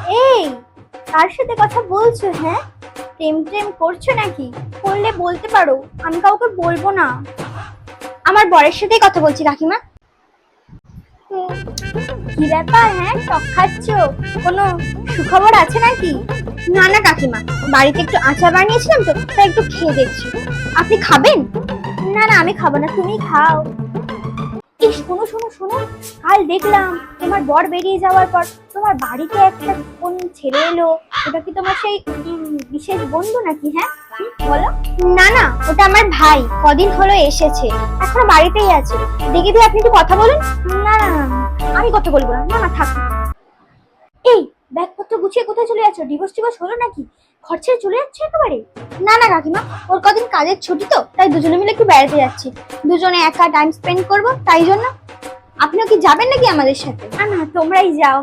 এই, কার সাথে কথা বলছো? হ্যাঁ, প্রেম প্রেম করছো নাকি? করলে বলতে পারো, আমি কাউকে বলবো না। আমার বরের সাথেই কথা বলছি কাকিমা। কি ব্যাপার? হ্যাঁ, টক খাচ্ছ? কোনো সুখবর আছে নাকি? না না কাকিমা, বাড়িতে একটু আচার বানিয়েছিলাম তো, তাই একটু খেয়ে দেখছি। আপনি খাবেন? না না, আমি খাবো না, তুমি খাও। এই শোনো শোনো শোনো, কাল দেখলাম তোমার বর বেরিয়ে যাওয়ার পর তোমার বাড়িতে একটা কোন ছেলে এলো। ওটা কি তোমার সেই বিশেষ বন্ধু নাকি? হ্যাঁ, বলো। না না, ওটা আমার ভাই, কদিন হলো এসেছে, এখনো বাড়িতেই আছে। দেখে দিয়ে আপনি একটু কথা বলুন। না না না, আমি কথা বলবো না। না না, থাক। এই, ব্যাগপত্র গুছিয়ে কোথায় চলে যাচ্ছ? ডিভোর্স টিভোর্স হলো নাকি? ঘর ছেড়ে চলে যাচ্ছে একেবারে? না না কাকিমা, ওর কদিন কাজের ছুটি তো, তাই দুজনে মিলে একটু বেড়াতে যাচ্ছি। দুজনে একা টাইম স্পেন্ড করব, তাই জন্য। আপনিও কি যাবেন নাকি আমাদের সাথে? না না, তোমরাই যাও।